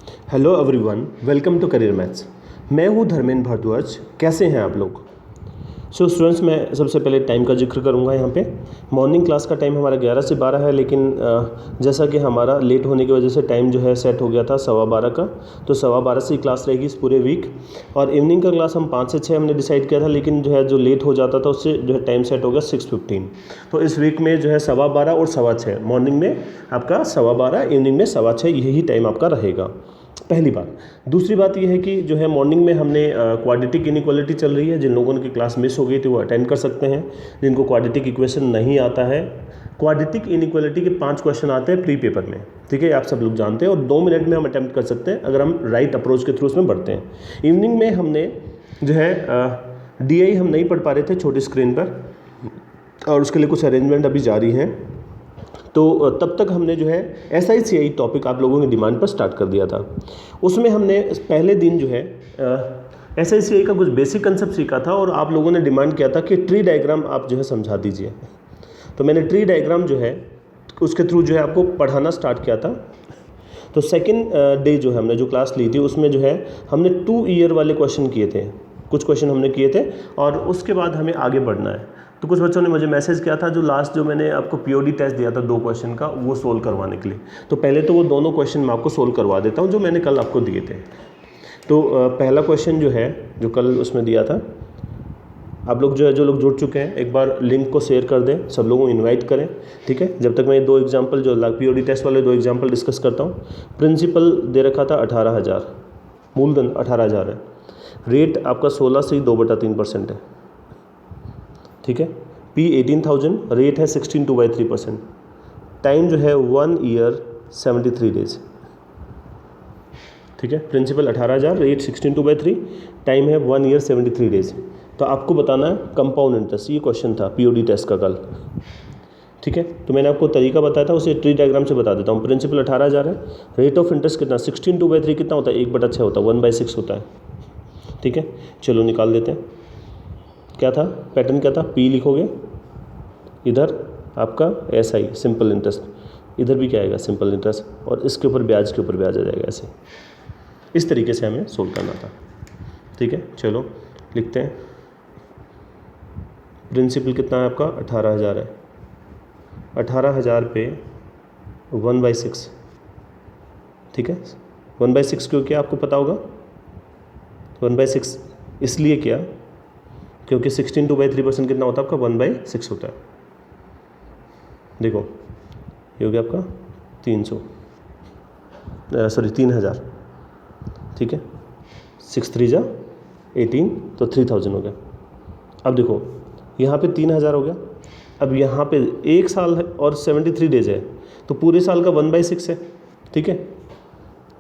Hello everyone, welcome to career maths. मैं हूं धर्मेंद्र भारद्वाज। कैसे हैं आप लोग? स्टूडेंट्स, मैं सबसे पहले टाइम का जिक्र करूंगा। यहाँ पे मॉर्निंग क्लास का टाइम हमारा 11 से 12 है, लेकिन जैसा कि हमारा लेट होने की वजह से टाइम जो है सेट हो गया था 12:15 का, तो 12:15 से ही क्लास रहेगी इस पूरे वीक। और इवनिंग का क्लास हम 5 से 6 हमने डिसाइड किया था, लेकिन जो लेट हो जाता था उससे जो है टाइम सेट हो गया 6:15। तो इस वीक में जो है 12:15 और 6:15, मॉर्निंग में आपका 12:15, इवनिंग में 6:15, यही टाइम आपका रहेगा। पहली बात। दूसरी बात यह है कि जो है मॉर्निंग में हमने क्वाड्रेटिक इनइक्वालिटी चल रही है। जिन लोगों की क्लास मिस हो गई थी वो अटेंड कर सकते हैं। जिनको क्वाड्रेटिक इक्वेशन नहीं आता है, क्वाड्रेटिक इनइक्वालिटी के 5 क्वेश्चन आते हैं प्री पेपर में, ठीक है, आप सब लोग जानते हैं, और 2 मिनट में हम अटेम्प्ट कर सकते हैं अगर हम राइट अप्रोच के थ्रू उसमें बढ़ते हैं। इवनिंग में हमने जो है DI हम नहीं पढ़ पा रहे थे छोटी स्क्रीन पर, और उसके लिए कुछ अरेंजमेंट अभी जारी हैं। तो तब तक हमने जो है SICI टॉपिक आप लोगों की डिमांड पर स्टार्ट कर दिया था। उसमें हमने पहले दिन जो है SICI का कुछ बेसिक कंसेप्ट सीखा था, और आप लोगों ने डिमांड किया था कि ट्री डायग्राम आप जो है समझा दीजिए। तो मैंने ट्री डायग्राम जो है उसके थ्रू जो है आपको पढ़ाना स्टार्ट किया था। तो सेकेंड डे जो है हमने जो क्लास ली थी उसमें जो है हमने 2 ईयर वाले क्वेश्चन किए थे, कुछ क्वेश्चन हमने किए थे, और उसके बाद हमें आगे बढ़ना है। तो कुछ बच्चों ने मुझे मैसेज किया था, जो लास्ट जो मैंने आपको POD टेस्ट दिया था 2 क्वेश्चन का, वो सोल्व करवाने के लिए। तो पहले तो वो दोनों क्वेश्चन मैं आपको सोल्व करवा देता हूँ जो मैंने कल आपको दिए थे। तो पहला क्वेश्चन जो है जो कल उसमें दिया था, आप लोग जो लोग जुड़ चुके हैं एक बार लिंक को शेयर कर दें, सब लोगों को इनवाइट करें, ठीक है। जब तक मैं 2 एग्जांपल जो POD टेस्ट वाले 2 एग्जांपल डिस्कस करता हूँ। प्रिंसिपल दे रखा था 18,000, मूलधन 18,000 है, रेट आपका 16 से 2/3% है, ठीक है। P 18,000, रेट है 16/3%, टाइम जो है 1 ईयर 73 डेज, ठीक है। प्रिंसिपल 18,000, रेट 16/3, टाइम है 1 ईयर 73 डेज। तो आपको बताना है कंपाउंड इंटरेस्ट, ये क्वेश्चन था POD टेस्ट का कल, ठीक है। तो मैंने आपको तरीका बताया था, उसे ट्री डायग्राम से बता देता हूँ। प्रिंसिपल 18,000 है, रेट ऑफ इंटरेस्ट कितना 16/3 कितना होता है, 1/6 होता है, 1/6 होता है, ठीक है। चलो निकाल देते हैं। क्या था पैटर्न, क्या था, P लिखोगे, इधर आपका SI सिंपल इंटरेस्ट, इधर भी क्या आएगा सिंपल इंटरेस्ट, और इसके ऊपर ब्याज के ऊपर ब्याज आ जाएगा। ऐसे इस तरीके से हमें सोल्व करना था, ठीक है। चलो लिखते हैं। प्रिंसिपल कितना है आपका 18,000 है, 18,000 पे 1/6, ठीक है। 1/6 क्यों किया आपको पता होगा, 1/6 इसलिए किया क्योंकि 16/3% कितना होता है आपका 1/6 होता है। देखो ये हो गया आपका 3,000, ठीक है। 6 3 जा 18, तो 3,000 हो गया। अब देखो यहाँ पे 3,000 हो गया, अब यहाँ पे 1 साल है और 73 डेज है, तो पूरे साल का 1/6 है, ठीक है।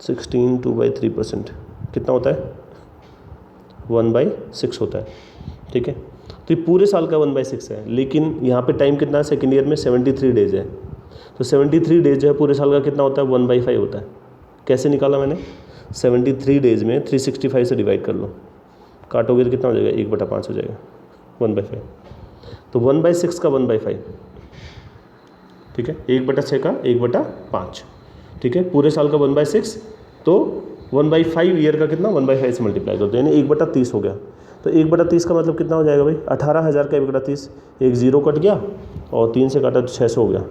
16 2/3% कितना होता है 1/6 होता है, ठीक है। तो ये पूरे साल का 1/6 है, लेकिन यहाँ पे टाइम कितना है सेकेंड ईयर में 73 डेज है, तो 73 डेज जो है पूरे साल का कितना होता है 1/5 होता है। कैसे निकाला मैंने, 73 डेज में 365 से डिवाइड कर लो, काटोगे तो कितना हो जाएगा 1/5 हो जाएगा, 1/5। तो 1/6 का 1/5, ठीक है, 1/6 का 1/5, ठीक है। पूरे साल का 1/6, तो 1/5 ईयर का कितना 1/5 से मल्टीप्लाई करते हैं, यानी 1/30 हो गया। तो 1/30 का मतलब कितना हो जाएगा भाई, 18,000 का 1/30, एक जीरो कट गया और 3 से काटा तो 600 हो गया,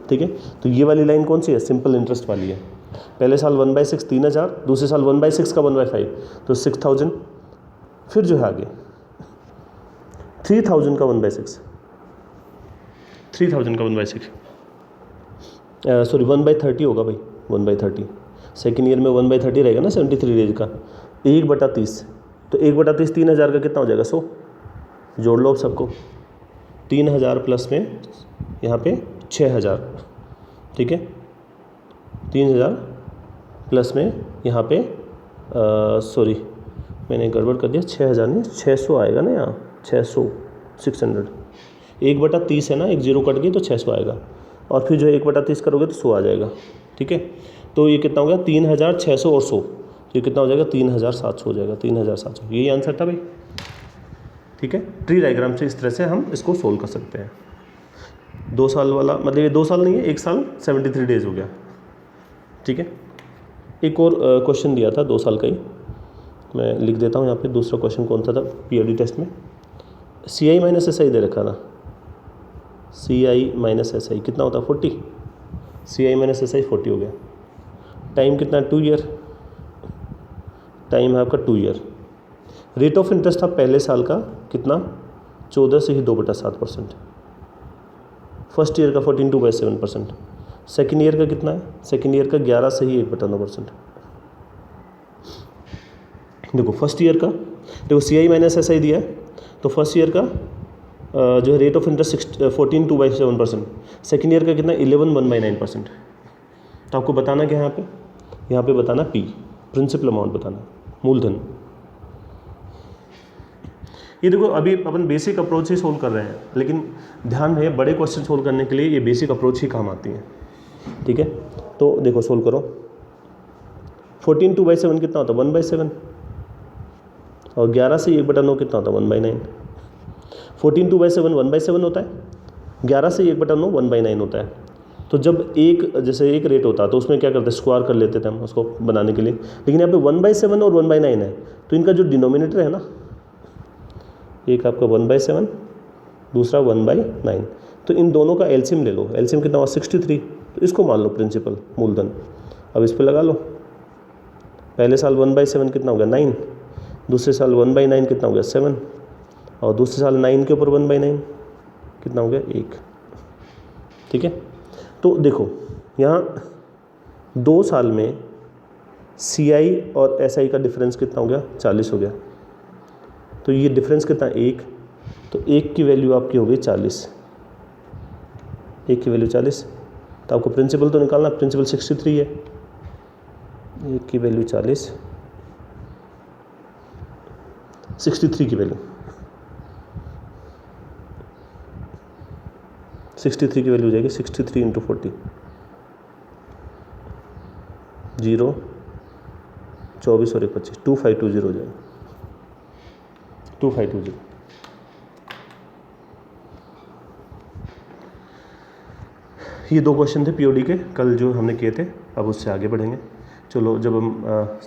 ठीक है। तो ये वाली लाइन कौन सी है, सिंपल इंटरेस्ट वाली है। पहले साल 1/6 3,000, दूसरे साल 1/6 का 1/5, तो 6,000, फिर जो है आगे 3,000 का 1/6, 3,000 का 1/6, सॉरी 1/30 होगा भाई, 1/30 सेकेंड ईयर में 1/30 रहेगा ना 73 डेज का, 1/30, तो 1/30 3,000 का कितना हो जाएगा 100, जोड़ लो अब सबको, 3,000 प्लस में यहाँ पे 6,000, ठीक है। 3,000 प्लस में यहाँ पे सॉरी मैंने गड़बड़ कर दिया, 6,000 नहीं 600 आएगा ना यहाँ, 600 1/30 है ना, एक जीरो कट गई तो 600 आएगा, और फिर जो 1/30 करोगे तो 100 आ जाएगा, ठीक है। तो ये कितना हो गया 3,600 और 100, तो ये कितना हो जाएगा 3,700 हो जाएगा, 3,700, यही आंसर था भाई, ठीक है। ट्री डायग्राम से इस तरह से हम इसको सोल्व कर सकते हैं। 2 साल वाला मतलब ये 2 साल नहीं है, 1 साल 73 डेज हो गया, ठीक है। एक और क्वेश्चन दिया था 2 साल का ही, मैं लिख देता हूँ यहाँ पे। दूसरा क्वेश्चन कौन सा था पीओडी टेस्ट में? सी आई माइनस एस आई दे रखा ना, सी आई माइनस एस आई कितना होता है 40, सी आई माइनस एस आई 40 हो गया। टाइम कितना 2 ईयर, टाइम है आपका 2 ईयर। रेट ऑफ इंटरेस्ट था पहले साल का कितना 14 से ही 2/7%, फर्स्ट ईयर का 14/7%, सेकेंड ईयर का कितना है, सेकेंड ईयर का 11 से ही 1/9%। देखो फर्स्ट ईयर का, देखो सी आई माइनस एस आई दिया है, तो फर्स्ट ईयर का जो है rate of interest 14/7%, second year का कितना 11/9%। तो आपको बताना क्या है यहाँ पे बताना पी, प्रिंसिपल अमाउंट बताना, मूलधन। ये देखो अभी अपन बेसिक अप्रोच ही सोल्व कर रहे हैं, लेकिन ध्यान रहे बड़े क्वेश्चन सोल्व करने के लिए ये बेसिक अप्रोच ही काम आती है, ठीक है। तो देखो सोल्व करो, 14/7 कितना होता है 1/7, और 11 से 1/9 कितना होता है 1/9। 14/7 1/7 होता है, 11 से 1/9 1/9 होता है। तो जब जैसे एक रेट होता है तो उसमें क्या करते हैं, स्क्वायर कर लेते थे हम उसको बनाने के लिए, लेकिन यहाँ पे 1/7 और 1/9 है, तो इनका जो डिनोमिनेटर है ना, एक आपका 1/7, दूसरा 1/9, तो इन दोनों का एलसीएम ले लो। एलसीएम कितना हुआ 63, तो इसको मान लो प्रिंसिपल मूलधन। अब इस पर लगा लो, पहले साल 1/7 कितना हो गया 9, दूसरे साल 1/9 कितना हो गया 7, और दूसरे साल 9 के ऊपर 1/9 कितना हो गया 1, ठीक है। तो देखो यहाँ 2 साल में सी आई और एस आई का डिफरेंस कितना हो गया 40 हो गया, तो ये डिफरेंस कितना 1, तो 1 की वैल्यू आपकी हो गई 40, 1 की वैल्यू 40, तो आपको प्रिंसिपल तो निकालना, प्रिंसिपल 63 है, 1 की वैल्यू 40, 63 की वैल्यू 63 की वैल्यू हो जाएगी 63 × 40, 0 24 और 1 25, 2520 हो जाएगा, 2520। ये 2 क्वेश्चन थे पीओडी के कल जो हमने किए थे, अब उससे आगे बढ़ेंगे। चलो जब हम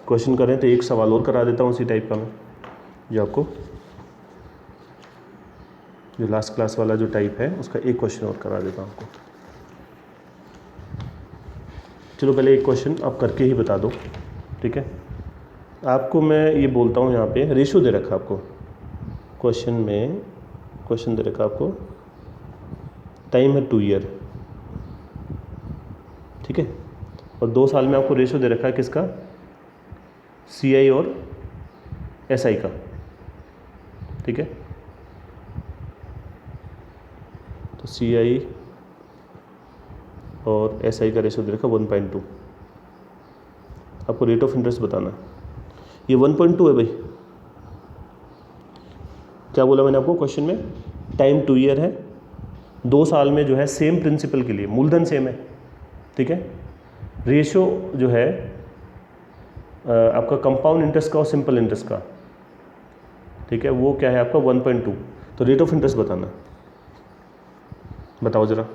क्वेश्चन करें तो एक सवाल और करा देता हूँ उसी टाइप का मैं, जो आपको जो लास्ट क्लास वाला जो टाइप है उसका एक क्वेश्चन और करा देता हूँ आपको। चलो पहले एक क्वेश्चन आप करके ही बता दो, ठीक है। आपको मैं ये बोलता हूँ, यहाँ पे रेशो दे रखा आपको क्वेश्चन में, क्वेश्चन दे रखा आपको, टाइम है 2 ईयर, ठीक है, और 2 साल में आपको रेशो दे रखा है किसका, सी आई और एस आई का, ठीक है। तो सी आई और एस आई का रेशो दे रखा 1.2, आपको रेट ऑफ इंटरेस्ट बताना। ये 1.2 है भाई, क्या बोला मैंने आपको क्वेश्चन में, टाइम 2 ईयर है, 2 साल में जो है सेम प्रिंसिपल के लिए मूलधन सेम है, ठीक है। रेशो जो है आपका कंपाउंड इंटरेस्ट का और सिंपल इंटरेस्ट का, ठीक है, वो क्या है आपका 1.2। तो रेट ऑफ इंटरेस्ट बताना, बताओ ज़रा।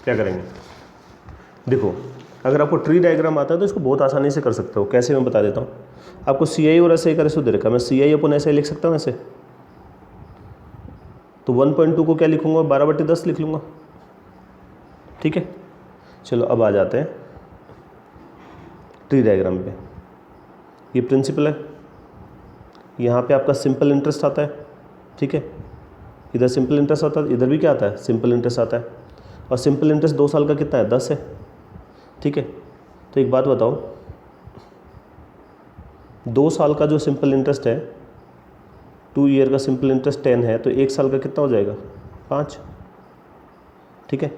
क्या करेंगे, देखो अगर आपको ट्री डायग्राम आता है तो इसको बहुत आसानी से कर सकते हो। कैसे, मैं बता देता हूँ आपको। सी आई और एस आई का रेशो दे रखा, मैं सी आई अपन ऐसे लिख सकता हूँ ऐसे, तो 1.2 को क्या लिखूंगा 12/10 लिख लूँगा, ठीक है। चलो अब आ जाते हैं ट्री डायग्राम पे। ये प्रिंसिपल है, यहाँ पे आपका सिंपल इंटरेस्ट आता है, ठीक है, इधर सिंपल इंटरेस्ट आता है, इधर भी क्या आता है सिंपल इंटरेस्ट आता है, और सिंपल इंटरेस्ट 2 साल का कितना है 10 है, ठीक है। तो एक बात बताओ, 2 साल का जो सिंपल इंटरेस्ट है, 2 ईयर का सिंपल इंटरेस्ट 10 है, तो 1 साल का कितना हो जाएगा 5, ठीक है।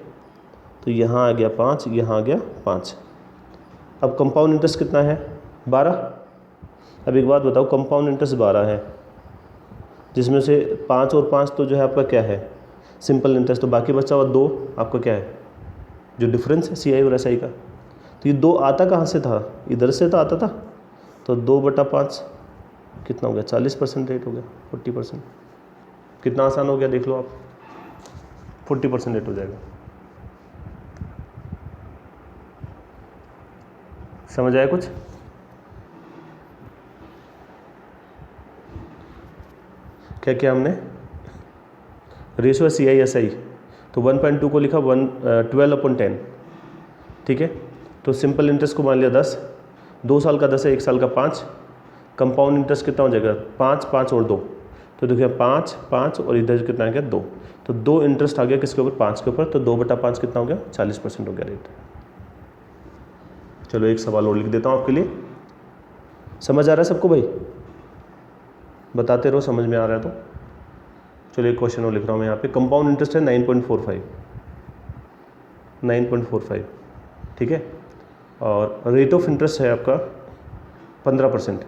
तो यहाँ आ गया 5, यहाँ आ गया 5। अब कंपाउंड इंटरेस्ट कितना है 12। अब एक बात बताओ, कंपाउंड इंटरेस्ट 12 है, जिसमें से 5 और 5 तो जो है आपका क्या है सिंपल इंटरेस्ट। तो बाकी बचा हुआ 2 आपका क्या है, जो डिफरेंस है CI और SI का। तो ये 2 आता कहाँ से था, इधर से तो आता था। तो 2/5 कितना हो गया, 40% रेट हो गया, 40%। कितना आसान हो गया देख लो आप, 40% रेट हो जाएगा। समझ आया कुछ? क्या किया हमने, रेशियो है CI SI, तो 1.2 को लिखा 12/10, ठीक है। तो सिंपल इंटरेस्ट को मान लिया 10, 2 साल का 10 है, 1 साल का 5। कंपाउंड इंटरेस्ट कितना हो जाएगा, 5, 5 और 2, तो देखिए 5, 5 और इधर कितना आ गया 2, तो 2 इंटरेस्ट आ गया किसके ऊपर, 5 के ऊपर। तो 2/5 कितना हो गया, 40% हो गया रेट। चलो एक सवाल और लिख देता हूँ आपके लिए। समझ आ रहा है सबको भाई? बताते रहो समझ में आ रहा है तो। चलो एक क्वेश्चन और लिख रहा हूँ मैं यहाँ पे। कंपाउंड इंटरेस्ट है 9.45, ठीक है। और रेट ऑफ इंटरेस्ट है आपका 15%।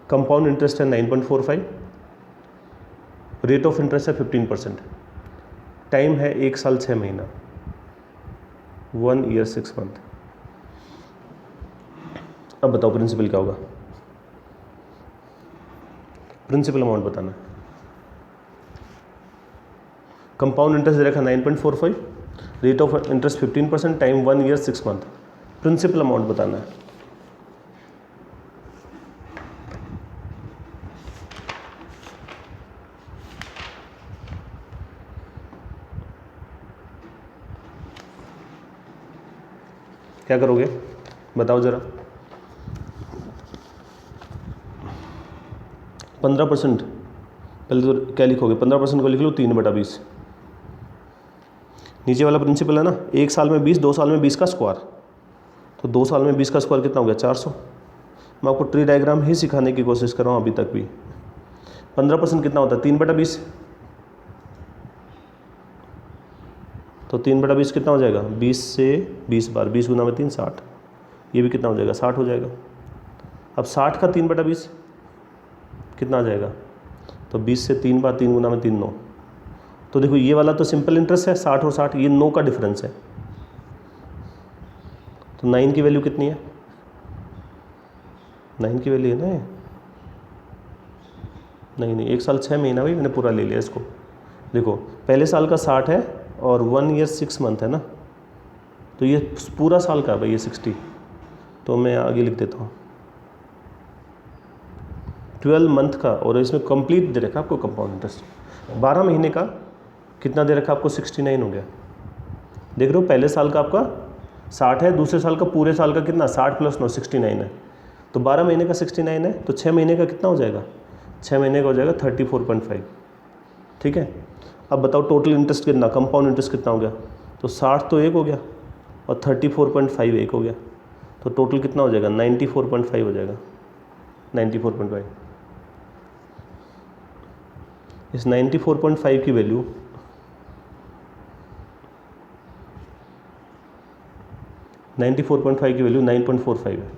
कंपाउंड इंटरेस्ट है 9.45, रेट ऑफ इंटरेस्ट है 15%, टाइम है 1 साल 6 महीना, 1 ईयर 6 मंथ। अब बताओ प्रिंसिपल क्या होगा, प्रिंसिपल अमाउंट बताना है। कंपाउंड इंटरेस्ट दे रखा 9.45, rate of interest 15%, time 1 year 6 month. Principal amount बताना है। क्या करोगे बताओ जरा। 15%, पहले तो क्या लिखोगे, 15% को लिख लो 3/20। नीचे वाला प्रिंसिपल है ना, 1 साल में 20, 2 साल में 20 का स्क्वायर, तो 2 साल में 20 का स्क्वायर कितना हो गया, 400। मैं आपको ट्री डायग्राम ही सिखाने की कोशिश कर रहा हूँ अभी तक भी। 15% कितना होता है, 3/20, तो 3/20 कितना हो जाएगा, 20 से 20 बार, 20 गुना में 3, 60। ये भी कितना हो जाएगा, 60 हो जाएगा। अब 60 का 3/20 कितना आ जाएगा, तो 20 से 3 बार, 3 गुना में 3, 9। तो देखो ये वाला तो सिंपल इंटरेस्ट है 60 और 60, ये 9 का डिफरेंस है। तो 9 की वैल्यू कितनी है, 9 की वैल्यू है ना, नहीं 1 साल 6 महीना भाई, मैंने पूरा ले लिया इसको। देखो पहले साल का 60 है और 1 ईयर 6 मंथ है ना, तो ये पूरा साल का भाई, ये 60। तो मैं आगे लिख देता हूँ 12 मंथ का, और इसमें कंप्लीट दे रखा आपको कंपाउंड इंटरेस्ट। 12 महीने का कितना दे रखा आपको, 69 हो गया। देख रहे हो पहले साल का आपका 60 है, दूसरे साल का पूरे साल का कितना, 60 + 9 69 है। तो 12 महीने का 69 है, तो 6 महीने का कितना हो जाएगा, 6 महीने का हो जाएगा 34.5, ठीक है। अब बताओ टोटल इंटरेस्ट कितना, कंपाउंड इंटरेस्ट कितना हो गया, तो 60 तो 1 हो गया और 34.5 1 हो गया, तो टोटल कितना हो जाएगा, 94.5 हो जाएगा, 94.5। इस 94.5 की वैल्यू 94.5 की वैल्यू 9.45 है।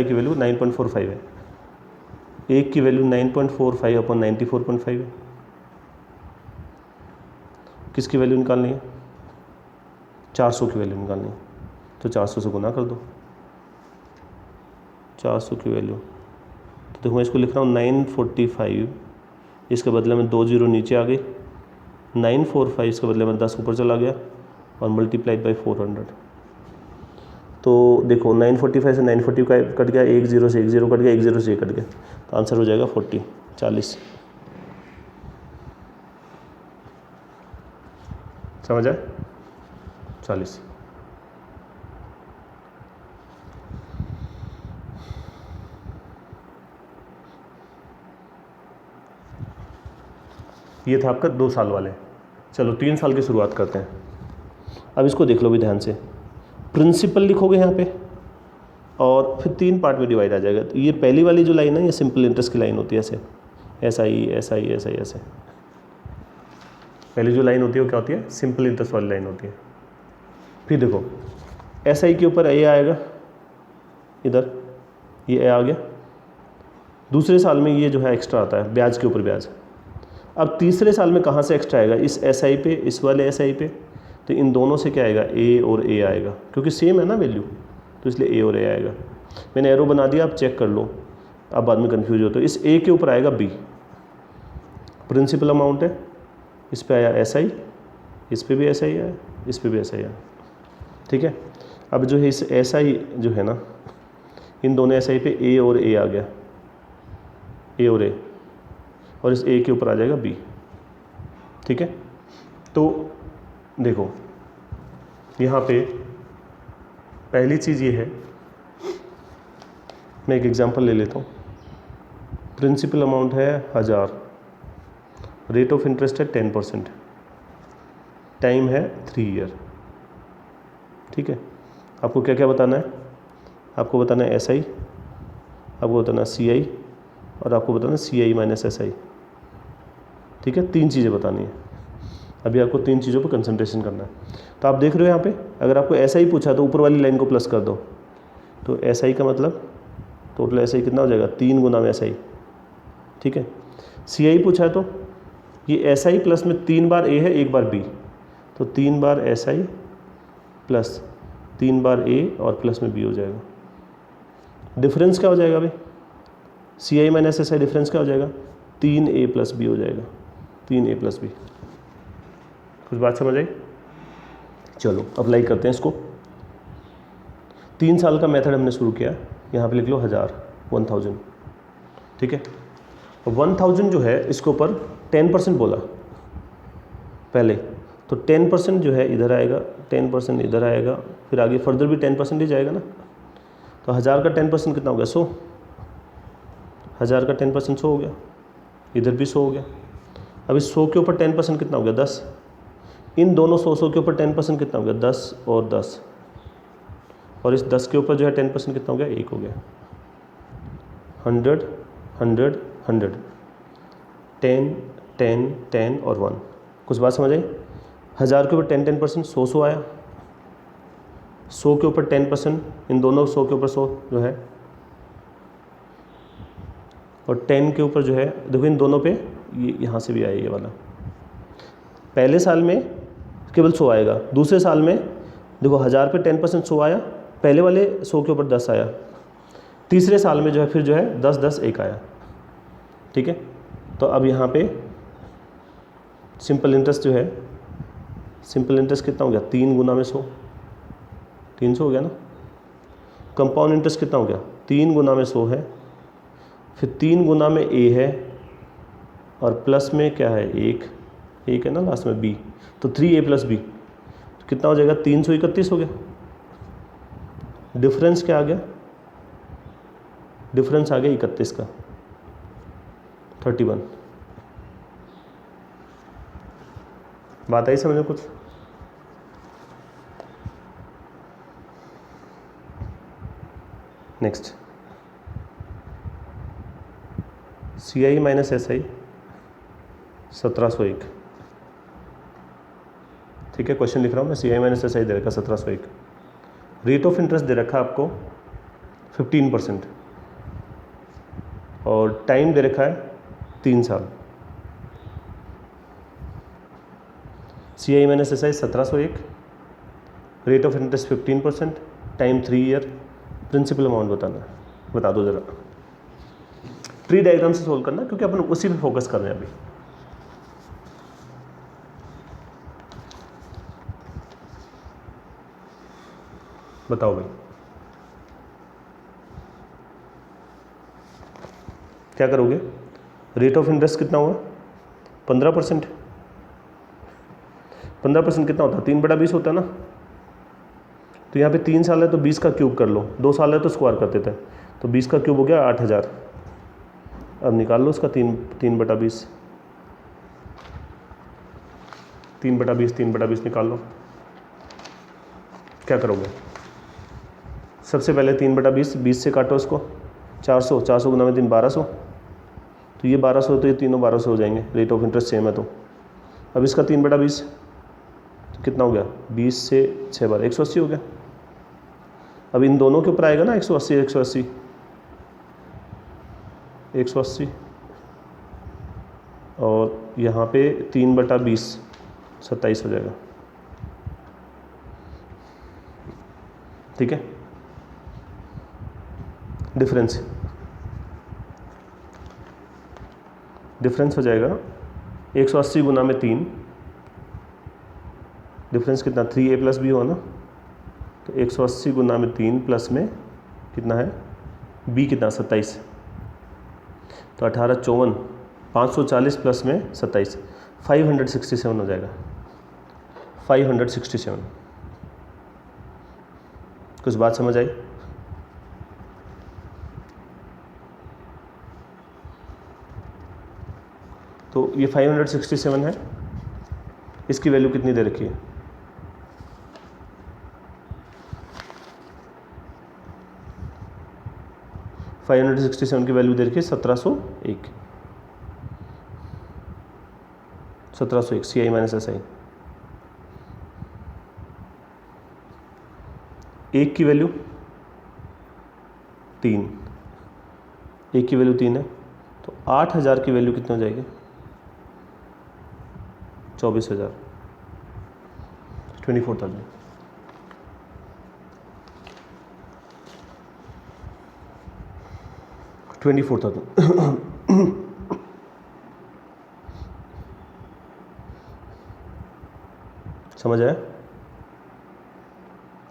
की वैल्यू 9.45 है। 1 की वैल्यू 9.45 अपॉन 94.5 है। किसकी वैल्यू निकालनी है, 400 की वैल्यू निकालनी है, तो 400 से गुना कर दो, 400 की वैल्यू। तो देखो मैं इसको लिख रहा हूँ 945, इसके बदले में 2 जीरो नीचे आ गई, 945 इसके बदले में 10 ऊपर चला गया और मल्टीप्लाइड बाई 400। तो देखो 945 से 940 का कट गया, 1 0 से 1 0 कट गया, 1 0 से 1 कट गया, तो आंसर हो जाएगा 40। समझ आए, 40। ये था आपका 2 साल वाले। चलो 3 साल की शुरुआत करते हैं। अब इसको देख लो भी ध्यान से, प्रिंसिपल लिखोगे यहाँ पे और फिर 3 पार्ट में डिवाइड आ जाएगा। तो ये पहली वाली जो लाइन है ये सिंपल इंटरेस्ट की लाइन होती है, ऐसे ऐसे। पहली जो लाइन होती है वो क्या होती है, सिंपल इंटरेस्ट वाली लाइन होती है। फिर देखो SI के ऊपर ये आएगा, इधर ये ए आ गया। दूसरे साल में ये जो है एक्स्ट्रा आता है, ब्याज के ऊपर ब्याज। अब तीसरे साल में कहाँ से एक्स्ट्रा आएगा, इस SI पे, इस वाले SI पे, तो इन दोनों से क्या आएगा, ए और ए आएगा, क्योंकि सेम है ना वैल्यू, तो इसलिए ए और ए आएगा। मैंने एरो बना दिया, आप चेक कर लो, आप बाद में कन्फ्यूज हो। तो इस ए के ऊपर आएगा बी, प्रिंसिपल अमाउंट है, इस पे आया SI, इस पे भी SI आया, इस पे भी SI आया, ठीक है। अब जो है इस SI जो है ना, इन दोनों SI पे ए और ए आ गया, ए और ए, और इस ए के ऊपर आ जाएगा बी, ठीक है। तो देखो यहाँ पे पहली चीज़ ये है, मैं एक एग्जांपल ले लेता हूँ। प्रिंसिपल अमाउंट है 1000, रेट ऑफ इंटरेस्ट है 10%, टाइम है 3 ईयर, ठीक है। आपको क्या क्या बताना है, आपको बताना है SI, आपको बताना है CI, और आपको बताना है CI माइनस SI, ठीक है। 3 चीज़ें बतानी है। अभी आपको 3 चीज़ों पर कंसंट्रेशन करना है। तो आप देख रहे हो यहाँ पे, अगर आपको SI पूछा तो ऊपर वाली लाइन को प्लस कर दो, तो SI का मतलब टोटल SI कितना हो जाएगा, 3 गुना में SI, ठीक है। CI पूछा है तो ये SI प्लस में 3 बार A है 1 बार B, तो 3 बार SI प्लस 3 बार A और प्लस में B हो जाएगा। डिफरेंस क्या हो जाएगा भाई, CI माइनस SI डिफरेंस क्या हो जाएगा, 3A प्लस B हो जाएगा, 3A प्लस B। कुछ बात समझ आई? चलो अप्लाई करते हैं इसको। 3 साल का मेथड हमने शुरू किया, यहाँ पे लिख लो 1000, ठीक है। 1000 जो है इसके ऊपर 10% बोला पहले, तो 10% जो है इधर आएगा, 10% इधर आएगा, फिर आगे फर्दर भी 10% ही जाएगा ना। तो 1000 का 10% कितना हो गया, 100। 1000 का 10% 100 हो गया, इधर भी 100 हो गया। अब इस 100 के ऊपर 10% कितना हो गया, 10। इन दोनों 100 के ऊपर 10% कितना हो गया, 10 और 10, और इस 10 के ऊपर जो है 10% कितना हो गया, 1 हो गया। 100 100 100, 10 10 10 और 1। कुछ बात समझ आई? 1000 के ऊपर 10% 100 आया, 100 के ऊपर 10%, इन दोनों 100 के ऊपर 100 जो है, और 10 के ऊपर जो है, देखो इन दोनों पे ये यहाँ से भी आया ये वाला। पहले साल में केवल 100 आएगा, दूसरे साल में देखो 1000 पे 10% 100 आया, पहले वाले 100 के ऊपर 10 आया, तीसरे साल में जो है फिर जो है 10 10 1 आया, ठीक है। तो अब यहाँ पे सिंपल इंटरेस्ट जो है, सिंपल इंटरेस्ट कितना हो गया, 3 गुना में 100, 300 हो गया ना। कंपाउंड इंटरेस्ट कितना हो गया, 3 गुना में 100 है, फिर 3 गुना में A है, और प्लस में क्या है, 1 है ना लास्ट में B, तो 3A प्लस B, तो कितना हो जाएगा, 331 हो गया। डिफरेंस क्या आ गया, डिफरेंस आ गया 31 का, 31। बात आई समझ में कुछ? नेक्स्ट, CI माइनस SI 1701, ठीक है। क्वेश्चन लिख रहा हूँ मैं, CI माइनस SI दे रखा 1701, रेट ऑफ इंटरेस्ट दे रखा आपको 15%, और टाइम दे रखा है 3 साल। CI minus SI 1701, rate of interest 15%, time 3 year, principal amount बताना है। बता दो ज़रा, ट्री डायग्राम से सोल्व करना, क्योंकि अपन उसी पे फोकस कर रहे हैं अभी। बताओ भाई, क्या करोगे? रेट ऑफ इंटरेस्ट कितना हुआ, 15%। 15% कितना होता है, 3/20 होता है ना। तो यहाँ पे 3 साल है तो 20 का क्यूब कर लो, 2 साल है तो स्क्वायर कर देते हैं, तो 20 का क्यूब हो गया 8000। अब निकाल लो उसका 3/20, 3/20 निकाल लो। क्या करोगे? सबसे पहले 3/20, 20 से काटो इसको, 400, 400 गुना में 3 1200, तो ये 1200 तो ये तीनों 1200 हो जाएंगे, रेट ऑफ इंटरेस्ट सेम है। तो अब इसका 3/20 तो कितना हो गया, 20 से 6 बार 180 हो गया। अब इन दोनों के ऊपर आएगा ना 180 180 180 और यहाँ पे 3/20 27 हो जाएगा। ठीक है, डिफरेंस हो जाएगा 180 गुना में 3, डिफरेंस कितना 3a + b हुआ ना, तो 180 गुना में 3 प्लस में कितना है b कितना 27, तो 18 54 540 प्लस में 27 567 हो जाएगा 567। कुछ बात समझ आई? तो ये 567 है, इसकी वैल्यू कितनी दे रखी है? की वैल्यू दे रखी है 1701 CI - SI। एक की वैल्यू 3, एक की वैल्यू 3 है, तो 8000 की वैल्यू कितनी हो जाएगी? 24,000 24,000। समझ आया?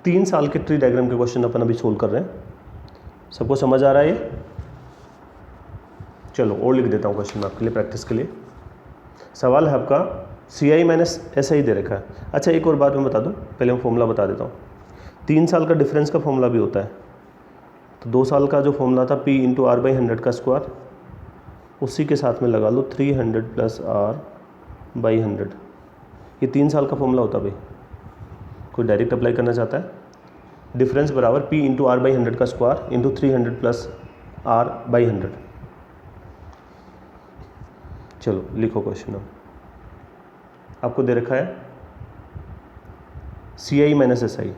3 साल के ट्री डायग्राम के क्वेश्चन अपन अभी सोल्व कर रहे हैं। सबको समझ आ रहा है ये? चलो और लिख देता हूँ क्वेश्चन आपके लिए प्रैक्टिस के लिए। सवाल है आपका CI - SI दे रखा है। अच्छा एक और बात मैं बता दूँ, पहले मैं फॉर्मूला बता देता हूँ। 3 साल का डिफरेंस का फॉर्मूला भी होता है, तो 2 साल का जो फॉर्मूला था P × R/100 का स्क्वायर, उसी के साथ में लगा लो 300 + R/100। ये 3 साल का फॉर्मूला होता है भाई। कोई डायरेक्ट अप्लाई करना चाहता है, डिफरेंस बराबर P × R/100 का स्क्वायर × 300 + R/100। चलो लिखो क्वेश्चन। अब आपको दे रखा है CI - SI,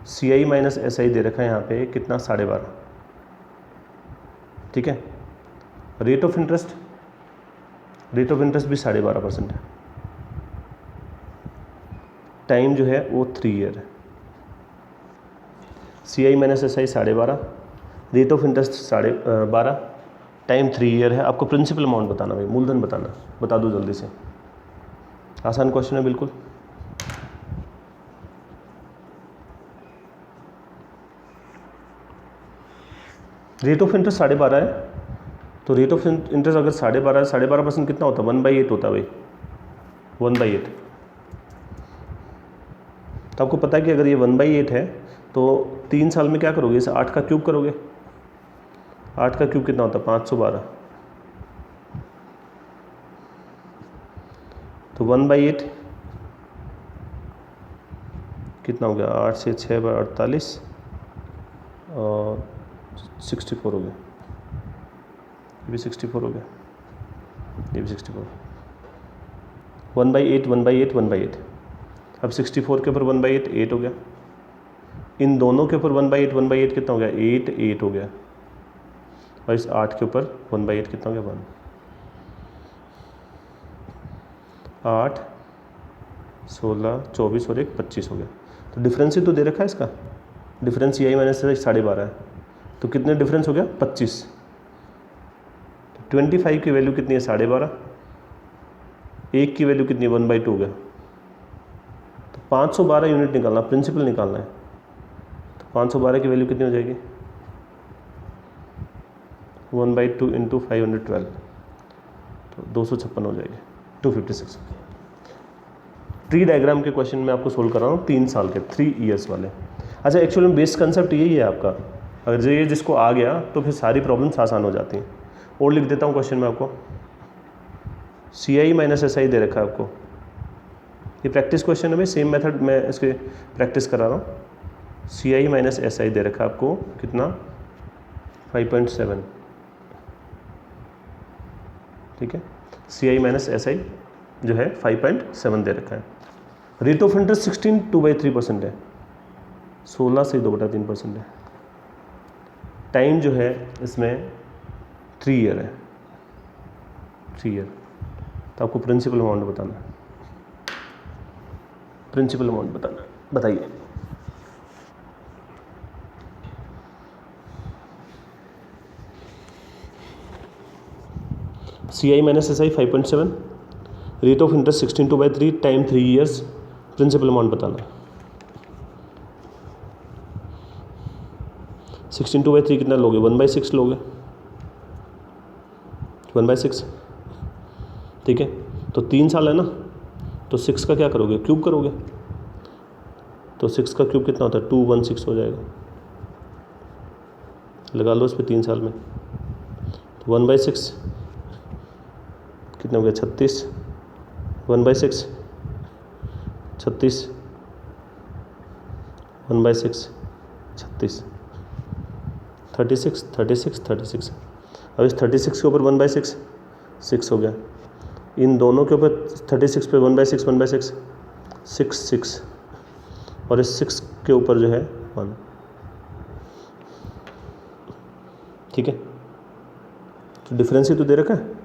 CI - SI दे रखा है यहाँ पे कितना 12.5। ठीक है, रेट ऑफ इंटरेस्ट भी 12.5% है। टाइम जो है वो 3 ईयर है। CI - SI 12.5, rate of interest 12.5, time 3 year है। आपको प्रिंसिपल अमाउंट बताना भाई, मूलधन बताना, बता दो जल्दी से। आसान क्वेश्चन है बिल्कुल। रेट ऑफ इंटरेस्ट 12.5 है, तो रेट ऑफ इंटरेस्ट अगर 12.5% कितना होता है? 1/8 होता है भाई, 1/8। तो आपको पता है कि अगर ये 1/8 है तो 3 साल में क्या करोगे? इसे 8 का क्यूब करोगे। 8 का क्यूब कितना होता है? 512। तो 1/8 कितना हो गया? 8 से 6 = 48 और 64 हो गया। ये भी 64 हो गया, ये भी 64। 1/8 1/8 1/8। अब 64 के ऊपर 1/8 8 हो गया। इन दोनों के ऊपर 1/8 1/8 कितना हो गया? 8 8 हो गया। और इस 8 के ऊपर 1/8 कितना हो गया? 1। 8 16 24 और 1 25 हो गया। तो डिफरेंस ही तो दे रखा है इसका। डिफरेंस CI - SI 12.5 है, तो कितने डिफरेंस हो गया? 25। 25 की वैल्यू कितनी है? 12.5। 1 की वैल्यू कितनी है? 1/2 हो गया। तो 512 यूनिट निकालना, प्रिंसिपल निकालना है। तो 512 की वैल्यू कितनी हो जाएगी? 1/2 × 512, तो 256 हो जाएगी, 256। ट्री डायग्राम के क्वेश्चन मैं आपको सोल्व कर रहा हूँ 3 साल के, 3 ईयर्स वाले। अच्छा एक्चुअली में बेस कंसेप्ट यही है आपका। अगर ये जिसको आ गया तो फिर सारी प्रॉब्लम्स आसान हो जाती हैं। और लिख देता हूँ क्वेश्चन में आपको। CI - SI दे रखा है आपको। ये प्रैक्टिस क्वेश्चन है भाई, सेम मेथड मैं इसके प्रैक्टिस करा रहा हूँ। CI - SI दे रखा है आपको कितना? 5.7। ठीक है, CI - SI जो है 5.7 दे रखा है। रेट ऑफ इंटरेस्ट 16 2/3% है। 16 से 2/3% है। टाइम जो है इसमें 3 ईयर है, 3 ईयर। तो आपको प्रिंसिपल अमाउंट बताना है, प्रिंसिपल अमाउंट बताना है, बताइए। CI minus SI 5.7, rate of interest 16/3, time 3 years, principal amount बताना। 16/3 कितना लोगे? 1/6 लोगे, 1/6, ठीक है। तो 3 साल है ना, तो 6 का क्या करोगे? क्यूब करोगे। तो 6 का क्यूब कितना होता है? 216 हो जाएगा, लगा लो इस पर 3 साल में। तो 1/6 कितना हो गया? 36, 1/6 36, 1/6 36, 36 36 36। अब इस 36 के ऊपर 1/6 6 हो गया, इन दोनों के ऊपर 36 पे 1/6 1/6 6 6, और इस 6 के ऊपर जो है 1, ठीक है। तो डिफरेंस ही तो दे रखा है,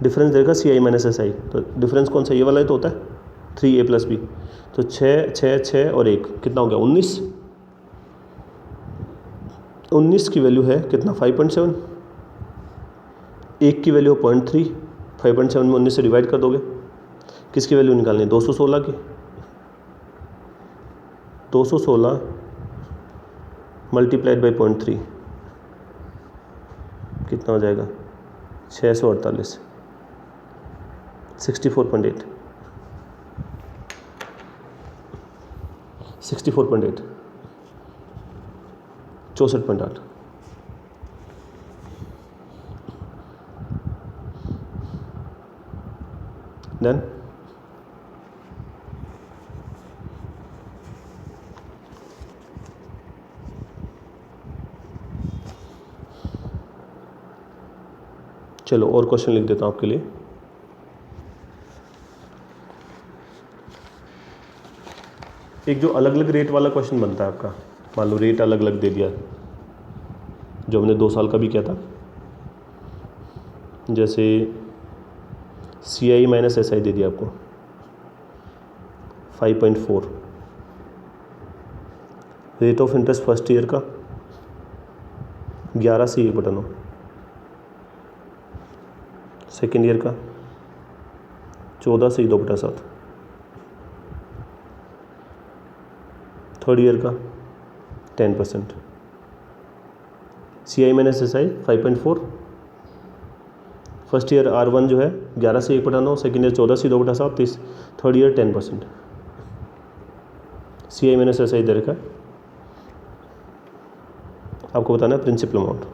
डिफरेंस दे रखा CI माइनस SI। तो डिफरेंस कौन सा? ये वाला ही तो होता है, 3A + B। तो 6 6 6 और 1 कितना हो गया? 19। 19 की वैल्यू है कितना? 5.7। 1 की वैल्यू 0.3, 5.7 में 19 से डिवाइड कर दोगे। किसकी वैल्यू निकालनी है? 216 की। 216 मल्टीप्लाइड बाई 0.3 कितना हो जाएगा? 648, 64.8, 64.8, 64.8। डन। चलो और क्वेश्चन लिख देता हूँ आपके लिए। एक जो अलग अलग रेट वाला क्वेश्चन बनता है आपका, मान लो रेट अलग अलग दे दिया, जो हमने 2 साल का भी किया था। जैसे CI माइनस SI दे दिया आपको 5.4, rate of interest first year का 11 से 1/9, सेकेंड ईयर का 14 से 2/7, थर्ड ईयर का 10%। CI minus SI 5.4, first year R1 जो है 11 से 1/9, सेकेंड ईयर 14 से 2/7, third year 10%। CI minus SI दे रखा है, आपको बताना है प्रिंसिपल अमाउंट।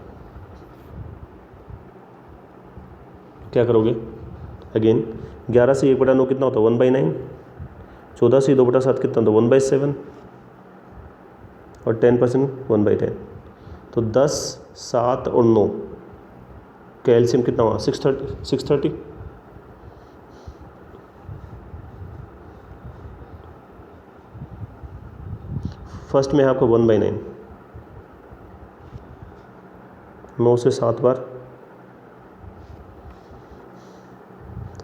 क्या करोगे? अगेन 11 से 1/9 कितना होता है? 1/9, 14 से 2/7 कितना होता है? 1/7, और 10% 1/10। तो 10, 7 और 9 का एलसीएम कितना हुआ? 630। फर्स्ट में है आपको 1/9, 9 से 7 बार।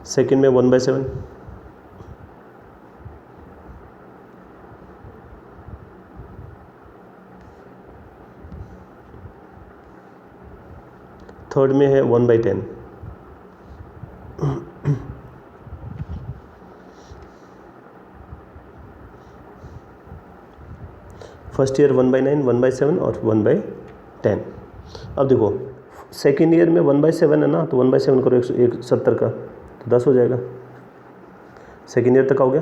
सेकेंड में 1/7, थर्ड में है 1/10, फर्स्ट ईयर 1/9, 1/7 और 1/10। अब देखो सेकेंड ईयर में 1/7 है ना, तो 1/7 करो 170 का, तो 10 हो जाएगा। सेकेंड ईयर तक हो गया।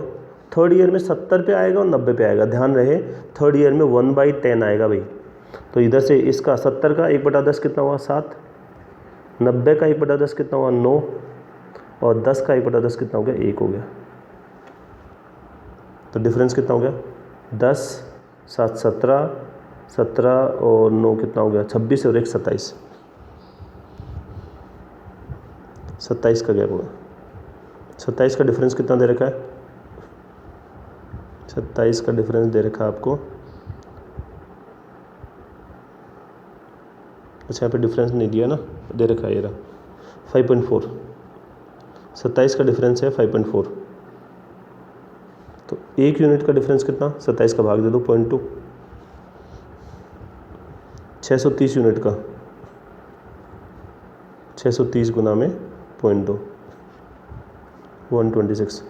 थर्ड ईयर में 70 पे आएगा और 90 पे आएगा। ध्यान रहे थर्ड ईयर में 1/10 आएगा भाई। तो इधर से इसका 70 का 1/10 कितना हुआ? 7, 90 का 1/10 कितना हुआ? 9, और 10 का 1/10 कितना हो गया? 1 हो गया। तो डिफरेंस कितना हो गया? 10, 7 17, 17 और 9 कितना हो गया? 26 और 1 27, 27 का गैप होगा। 27 का डिफरेंस कितना दे रखा है? 27 का डिफरेंस दे रखा है आपको अच्छा, यहाँ पे डिफरेंस नहीं दिया ना, दे रखा है ये रहा 5.4, 27 का डिफरेंस है 5.4। तो 1 यूनिट का डिफरेंस कितना, 27 का भाग दे दो 0.2, 630 यूनिट का 630 गुना में 0.2, 126।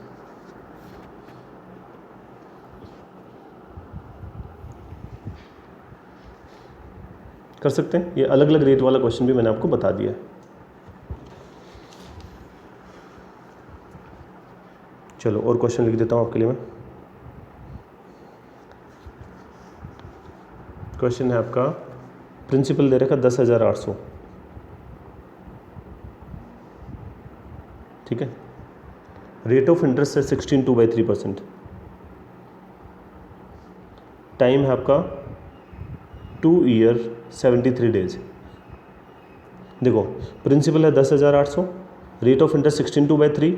कर सकते हैं, ये अलग अलग रेट वाला क्वेश्चन भी मैंने आपको बता दिया है। चलो और क्वेश्चन लिख देता हूँ आपके लिए मैं। क्वेश्चन है आपका, प्रिंसिपल दे रखा 10,800, ठीक है। रेट ऑफ इंटरेस्ट है 16.2/3%। टाइम है आपका 2 ईयर 73 डेज। देखो प्रिंसिपल है 10,800, रेट ऑफ इंटरेस्ट 16/2/3,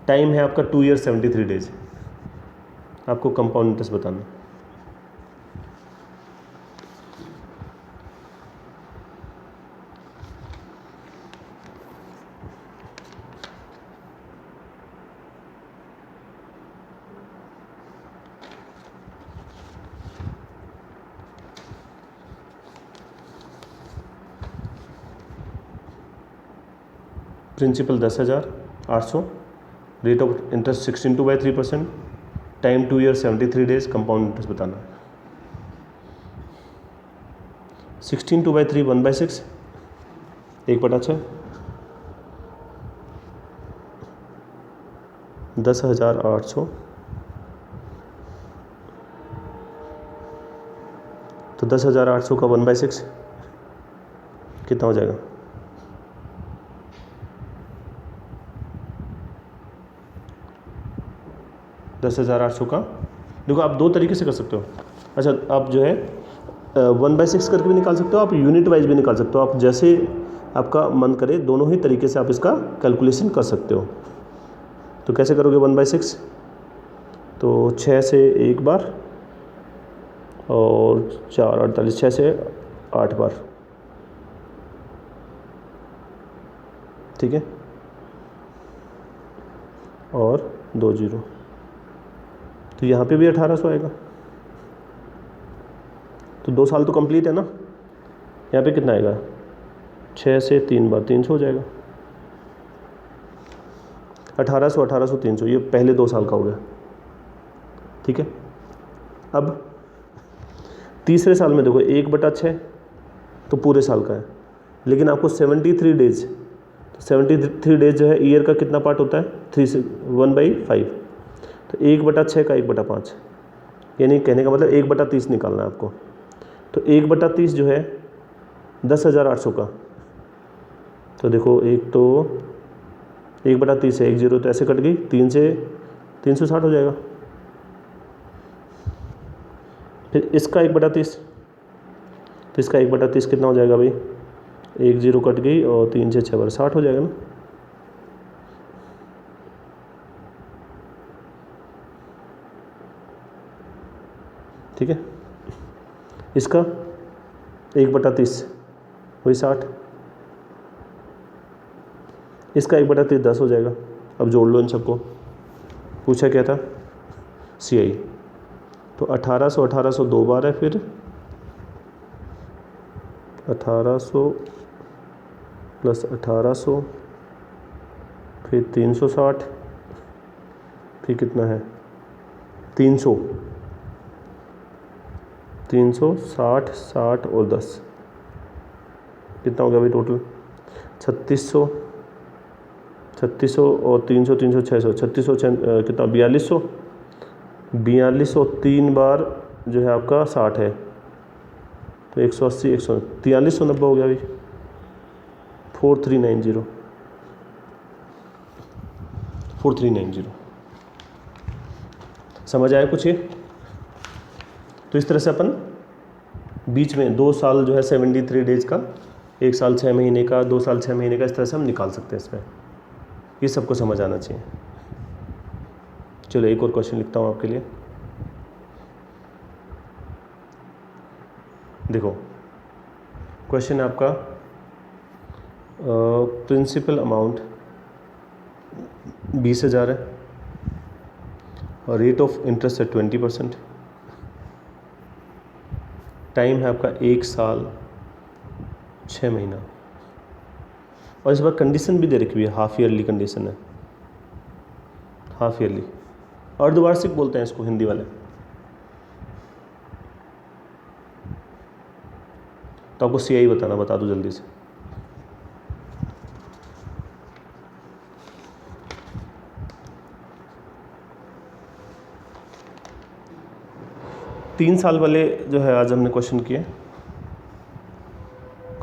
टाइम है आपका 2 ईयर 73 डेज। आपको कंपाउंड इंटरेस्ट बताना। Principal 10,800, rate of interest 16.2/3%, time 2 year 73 days, compound interest बताना है। 16/2/3 1/6, 1/6, 10,800, तो 10,800 का 1/6 कितना हो जाएगा, दस हज़ार 800 का। देखो आप दो तरीके से कर सकते हो। अच्छा, आप जो है 1/6 करके भी निकाल सकते हो, आप यूनिट वाइज भी निकाल सकते हो, आप जैसे आपका मन करे दोनों ही तरीके से आप इसका कैलकुलेशन कर सकते हो। तो कैसे करोगे 1/6, तो 6 से 1 बार और 4 48, 6 से 8 बार, ठीक है, और 2 जीरो, तो यहाँ पे भी 1800 आएगा। तो 2 साल तो कंप्लीट है ना। यहाँ पे कितना आएगा, 6 से 3 बार 300 हो जाएगा। 1800 1800 300, ये पहले 2 साल का हो गया, ठीक है। अब तीसरे साल में देखो 1/6 तो पूरे साल का है, लेकिन आपको 73 डेज, 73 डेज जो है ईयर का कितना पार्ट होता है, 1/5, तो 1/6 का 1/5, यानी कहने का मतलब 1/30 निकालना है आपको। तो 1/30 जो है 10,800 का, तो देखो एक तो 1/30 है, 1 जीरो तो ऐसे कट गई, 3 से 360 हो जाएगा। फिर इसका 1/30, तो इसका 1/30 कितना हो जाएगा भाई, 1 जीरो कट गई और 3 से 6 बार 60 हो जाएगा ना। ठीक है, इसका 1/30 वही 60, इसका 1/30 10 हो जाएगा। अब जोड़ लो इन सबको, पूछा क्या था CI, तो 1800 1800 2 बार है, फिर 1800 प्लस 1800, फिर 360, फिर कितना है 300, 360 60 और 10, कितना हो गया भाई टोटल 3600, 3600 और 300 300 600, 3600 कितना 4200, 4200 3 बार जो है आपका 60 है, तो 180 4390 हो गया भाई, 4390, 4390। समझ आया कुछ ये। तो इस तरह से अपन बीच में 2 साल जो है 73 डेज का, 1 साल 6 महीने का, 2 साल 6 महीने का, इस तरह से हम निकाल सकते हैं इसमें। ये सबको समझ आना चाहिए। चलो एक और क्वेश्चन लिखता हूँ आपके लिए। देखो क्वेश्चन है आपका प्रिंसिपल अमाउंट 20,000 है और रेट ऑफ इंटरेस्ट है 20%। टाइम है आपका 1 साल 6 महीना और इस बार कंडीशन भी दे रखी हुई है, हाफ ईयरली कंडीशन है, हाफ ईयरली, अर्धवार्षिक बोलते हैं इसको हिंदी वाले। तो आपको CI बताना, बता दो जल्दी से। तीन साल वाले जो है आज हमने क्वेश्चन किए,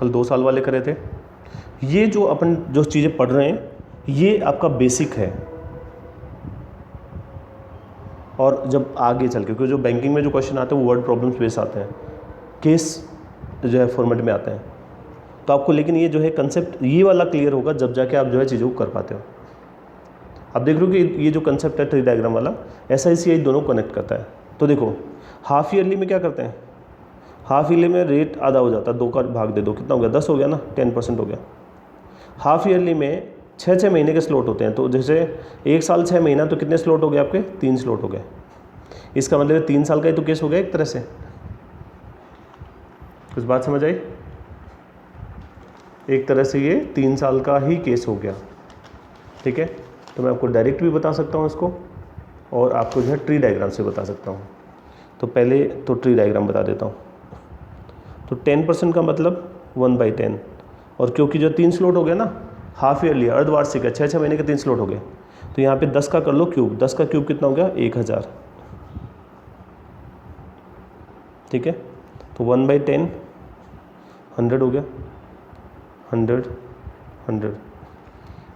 कल 2 साल वाले करे थे। ये जो अपन जो चीज़ें पढ़ रहे हैं ये आपका बेसिक है, और जब आगे चल के, क्योंकि जो बैंकिंग में जो क्वेश्चन आते हैं वो वर्ड प्रॉब्लम्स बेस आते हैं, केस जो है फॉर्मेट में आते हैं, तो आपको लेकिन ये जो है कंसेप्ट ये वाला क्लियर होगा जब जाके आप जो है चीज़ों को कर पाते हो। अब देख लो कि ये जो कंसेप्ट है ट्री डायग्राम वाला, SI दोनों कनेक्ट करता है। तो देखो हाफ ईयरली में क्या करते हैं, हाफ ईयरली में रेट आधा हो जाता है, 2 का भाग दे दो, कितना हो गया, 10 हो गया ना, 10% हो गया। हाफ ईयरली में 6 महीने के स्लॉट होते हैं, तो जैसे 1 साल 6 महीना, तो कितने स्लॉट हो गए आपके, 3 स्लॉट हो गए। इसका मतलब 3 साल का ही तो केस हो गया एक तरह से। कुछ बात समझ आई? एक तरह से ये 3 साल का ही केस हो गया, ठीक है। तो मैं आपको डायरेक्ट भी बता सकता हूँ इसको, और आपको जो है ट्री डायग्राम से बता सकता हूँ। तो पहले तो ट्री डायग्राम बता देता हूँ। तो 10% का मतलब 1/10, और क्योंकि जो 3 स्लॉट हो गए ना, हाफ ईयरली अर्धवार्षिक है, 6 महीने के 3 स्लॉट हो गए, तो यहाँ पे 10 का कर लो क्यूब, 10 का क्यूब कितना हो गया, 1000, ठीक है। तो 1/10 100 हो गया, 100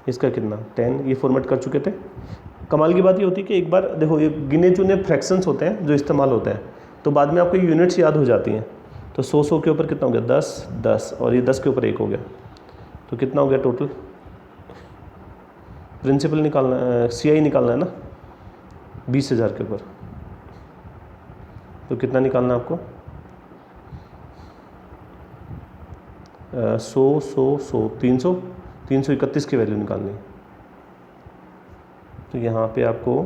इसका कितना 10, ये फॉर्मेट कर चुके थे। कमाल की बात ये होती है कि एक बार देखो, ये गिने चुने फ्रैक्शंस होते हैं जो इस्तेमाल होते हैं, तो बाद में आपको यूनिट्स याद हो जाती हैं। तो 100 के ऊपर कितना हो गया, 10 10, और ये 10 के ऊपर 1 हो गया, तो कितना हो गया टोटल। प्रिंसिपल निकालना है, CI निकालना है ना 20,000 के ऊपर, तो कितना निकालना है आपको, 100 331 की वैल्यू निकालनी है। तो यहाँ पे आपको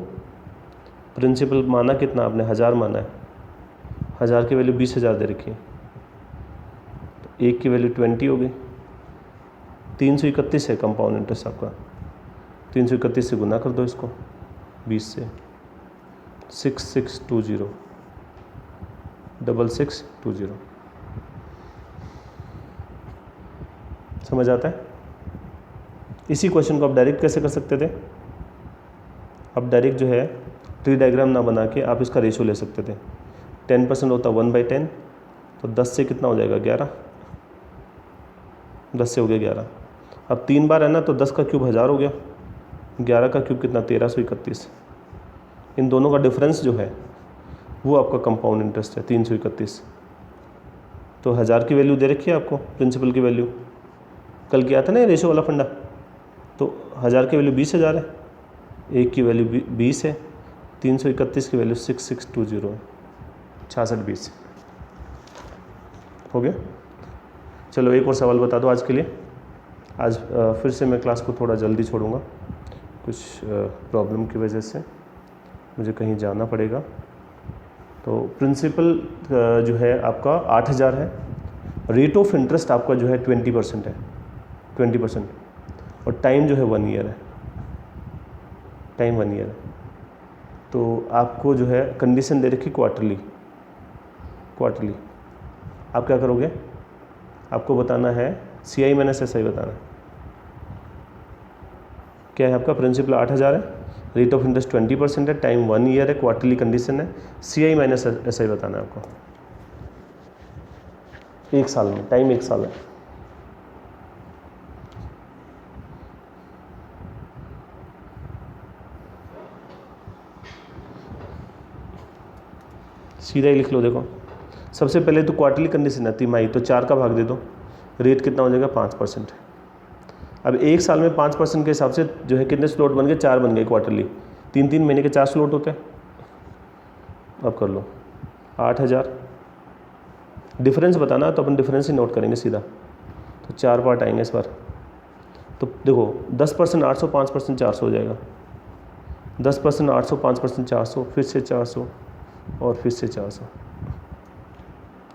प्रिंसिपल माना कितना आपने, 1000 माना है, 1000 की वैल्यू 20,000 दे रखी है, तो 1 की वैल्यू 20 हो गई। 331 है कंपाउंड इंटरेस्ट आपका, 331 से गुना कर दो इसको 20 से, 6620 6620। समझ आता है? इसी क्वेश्चन को आप डायरेक्ट कैसे कर सकते थे, आप डायरेक्ट जो है ट्री डायग्राम ना बना के आप इसका रेशो ले सकते थे। 10% होता 1/10, तो 10 से कितना हो जाएगा, 11, 10 से हो गया 11। अब 3 बार है ना, तो 10 का क्यूब 1000 हो गया, 11 का क्यूब कितना, 1331। इन दोनों का डिफरेंस जो है वो आपका कंपाउंड इंटरेस्ट है 331। तो 1000 की वैल्यू दे रखी है आपको, प्रिंसिपल की वैल्यू कल किया था ना रेशो वाला फंडा, तो 1000 की वैल्यू 20,000 है, 1 की वैल्यू 20 है, 331 की वैल्यू 6620 है, 6620 हो गया। चलो एक और सवाल बता दो आज के लिए। आज फिर से मैं क्लास को थोड़ा जल्दी छोड़ूंगा, कुछ प्रॉब्लम की वजह से मुझे कहीं जाना पड़ेगा। तो प्रिंसिपल जो है आपका 8,000 है, रेट ऑफ इंटरेस्ट आपका जो है 20% है, 20%, और टाइम जो है 1 ईयर है, टाइम 1 ईयर है। तो आपको जो है कंडीशन दे रखी क्वार्टरली, आप क्या करोगे, आपको बताना है CI माइनस SI बताना है। क्या है आपका, प्रिंसिपल 8,000 है, रेट ऑफ इंटरेस्ट 20% है, टाइम 1 ईयर है, क्वार्टरली कंडीशन है, CI माइनस SI बताना है आपको। 1 साल में, टाइम 1 साल है। सीधा ही लिख लो। देखो सबसे पहले तो क्वार्टरली कंडीशन है, तिमाही, तो 4 का भाग दे दो, रेट कितना हो जाएगा, 5%। अब 1 साल में 5% के हिसाब से जो है कितने स्लॉट बन गए, 4 बन गए क्वार्टरली, 3 महीने के 4 स्लॉट होते हैं। अब कर लो 8,000 डिफरेंस बताना तो अपन डिफरेंस ही नोट करेंगे सीधा। तो 4 पार्ट आएंगे इस बार। तो देखो 10% 800, 5% 400 हो जाएगा। 10% 800, 5% 400, फिर से 400 और फिर से 400।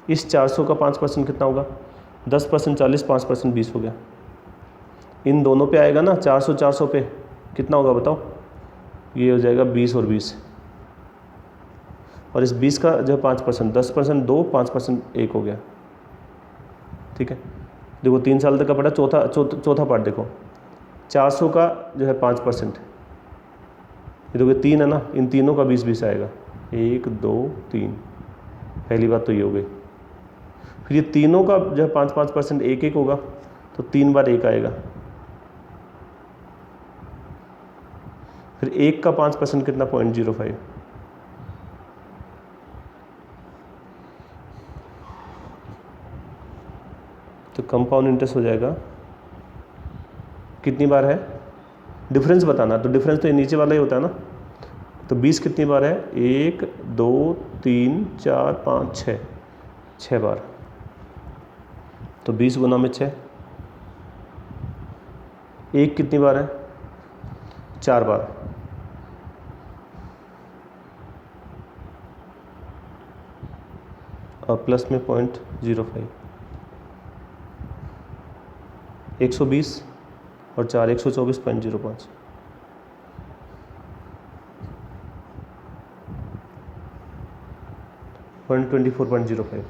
इस 400 का 5% कितना होगा? 10% 40, 5% 20 हो गया। इन दोनों पे आएगा ना 400 400 पे कितना होगा बताओ? ये हो जाएगा 20 और 20। और इस 20 का जो है 5%, 10% 2, 5% 1 हो गया। ठीक है, देखो 3 साल तक का पड़ा। चौथा पार्ट देखो, 400 का जो है 5%, ये देखो 3 है ना, इन तीनों का 20-20 आएगा। 1 2 3, पहली बात तो ये हो गई। फिर ये तीनों का जो है 5-5% 1-1 होगा, तो 3 बार 1 आएगा। फिर 1 का 5% कितना? 0.05। तो कंपाउंड इंटरेस्ट हो जाएगा कितनी बार है? डिफरेंस बताना। तो डिफरेंस तो ये नीचे वाला ही होता है ना। तो 20 कितनी बार है? 1 2 3 4 5 6, 6 बार। तो 20 गुना में 6। 1 कितनी बार है? 4 बार। और प्लस में 0.05, 120 और 4 124.05। पॉइंट 24.05,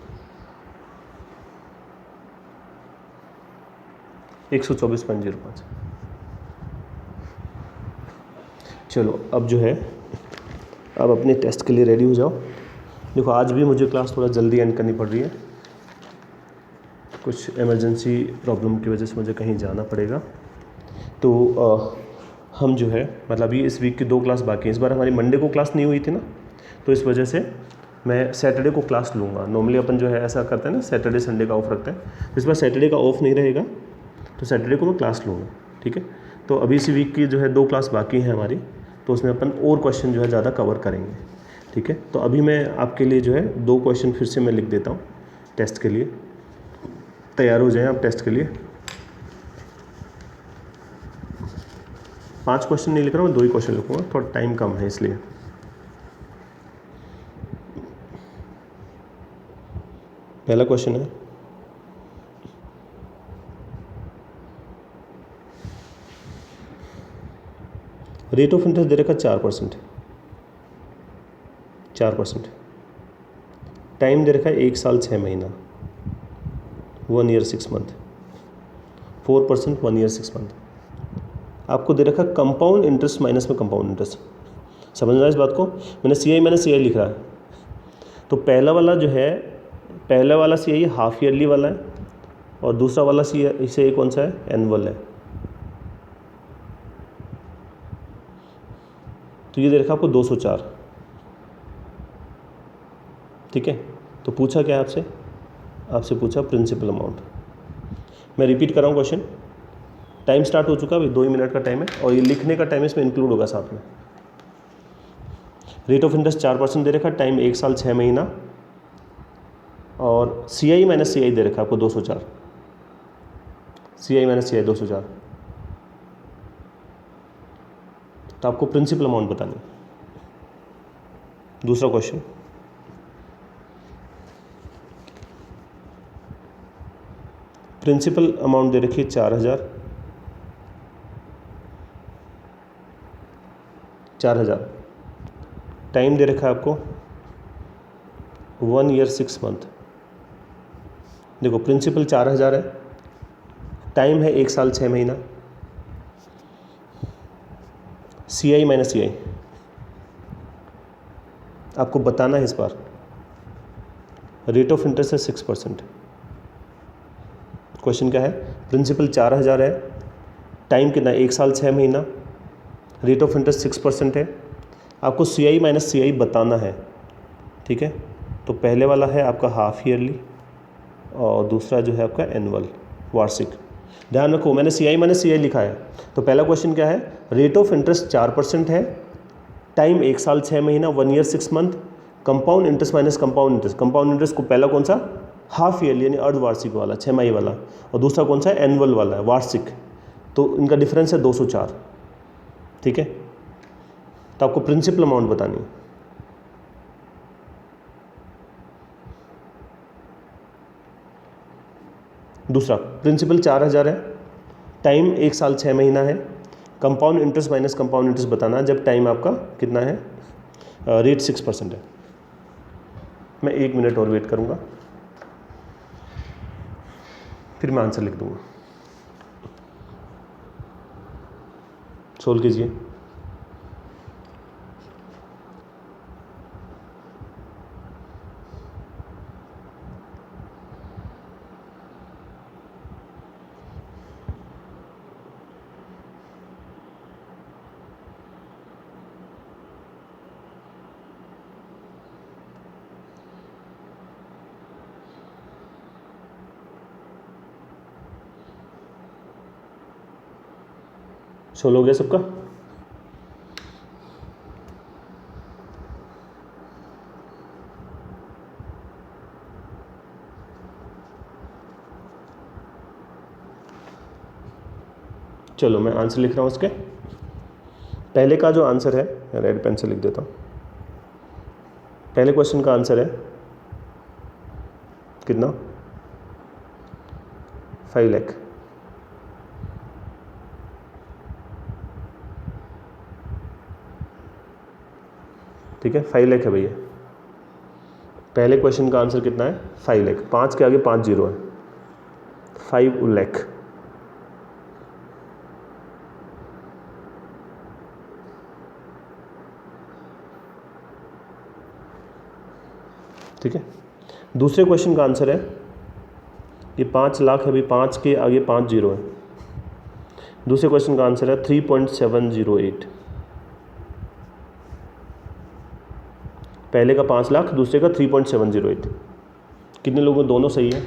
124.05। चलो अब जो है, अब अपने टेस्ट के लिए रेडी हो जाओ। देखो आज भी मुझे क्लास थोड़ा जल्दी एंड करनी पड़ रही है, कुछ इमरजेंसी प्रॉब्लम की वजह से मुझे कहीं जाना पड़ेगा। तो हम जो है मतलब ये इस वीक की 2 क्लास बाकी हैं। इस बार हमारी मंडे को क्लास नहीं हुई थी ना, तो इस वजह से मैं सैटरडे को क्लास लूँगा। नॉर्मली अपन जो है ऐसा करते हैं ना, सैटरडे संडे का ऑफ रखते हैं। इस बार सैटरडे का ऑफ नहीं रहेगा, तो सैटरडे को मैं क्लास लूँगा। ठीक है, तो अभी इसी वीक की जो है 2 क्लास बाकी हैं हमारी, तो उसमें अपन और क्वेश्चन जो है ज़्यादा कवर करेंगे। ठीक है, तो अभी मैं आपके लिए जो है 2 क्वेश्चन फिर से मैं लिख देता हूँ टेस्ट के लिए। तैयार हो जाएं आप टेस्ट के लिए। 5 क्वेश्चन नहीं लिख रहा हूँ, 2 ही क्वेश्चन लिखूँगा, थोड़ा टाइम कम है इसलिए। पहला क्वेश्चन है, रेट ऑफ इंटरेस्ट दे रखा 4%, 4%। टाइम दे रखा है 1 साल 6 महीना, 1 ईयर 6 मंथ। 4% 1 year 6 month. आपको दे रखा कंपाउंड इंटरेस्ट माइनस में कंपाउंड इंटरेस्ट। समझ रहा है इस बात को? मैंने CI लिख रहा है। तो पहला वाला जो है, पहला वाला CI हाफ ईयरली वाला है, और दूसरा वाला CI कौन सा है? एनुअल है। तो ये दे रखा आपको 204। ठीक है, तो पूछा क्या आपसे? आपसे पूछा प्रिंसिपल अमाउंट। मैं रिपीट कर रहा हूँ क्वेश्चन। टाइम स्टार्ट हो चुका, अभी 2 ही मिनट का टाइम है, और ये लिखने का टाइम इसमें इंक्लूड होगा साथ में। रेट ऑफ इंटरेस्ट 4% दे रखा, टाइम 1 साल 6 महीना, और CI दे रखा आपको 204। CI 204। तो आपको प्रिंसिपल अमाउंट बतानी। दूसरा क्वेश्चन, प्रिंसिपल अमाउंट दे रखी है 4000, 4000। टाइम दे रखा है आपको 1 ईयर 6 मंथ। देखो प्रिंसिपल 4000 है, टाइम है 1 साल 6 महीना। CI आपको बताना है इस बार। रेट ऑफ इंटरेस्ट है 6%। क्वेश्चन क्या है? प्रिंसिपल 4000 है, टाइम कितना? 1 साल 6 महीना, रेट ऑफ इंटरेस्ट 6% है। आपको CI बताना है। ठीक है, तो पहले वाला है आपका हाफ ईयरली, और दूसरा जो है आपका एनुअल, वार्षिक। ध्यान रखो मैंने CI लिखा है। तो पहला क्वेश्चन क्या है? रेट ऑफ इंटरेस्ट 4% है, टाइम 1 साल 6 महीना, 1 year 6 month, compound interest minus compound interest. Compound interest को पहला कौन सा? हाफ ईयरली यानी अर्धवार्षिक वाला 6 माही वाला, और दूसरा कौन सा है, एनुअल वाला है, वार्षिक। तो इनका डिफरेंस है 204, ठीक है। तो आपको प्रिंसिपल अमाउंट बतानी है। दूसरा प्रिंसिपल 4000 है, टाइम 1 साल 6 महीना है, compound interest minus compound interest बताना जब टाइम आपका कितना है, रेट 6% है। मैं 1 मिनट और वेट करूँगा, फिर मैं आंसर लिख दूँगा। सोल्व कीजिए। सोल्व हो गया सबका? चलो मैं आंसर लिख रहा हूँ उसके। पहले का जो आंसर है, रेड पेन से लिख देता हूँ। पहले क्वेश्चन का आंसर है कितना, 5 लाख। ठीक है, 5 लाख है भैया। पहले क्वेश्चन का आंसर कितना है, 5 लाख। 5 के आगे 5 जीरो है, 5 लाख। ठीक है, दूसरे क्वेश्चन का आंसर है, ये 5 लाख है, अभी 5 के आगे 5 जीरो है। दूसरे क्वेश्चन का आंसर है 3.708। पहले का 5 लाख, दूसरे का 3.708। कितने लोगों, दोनों सही है,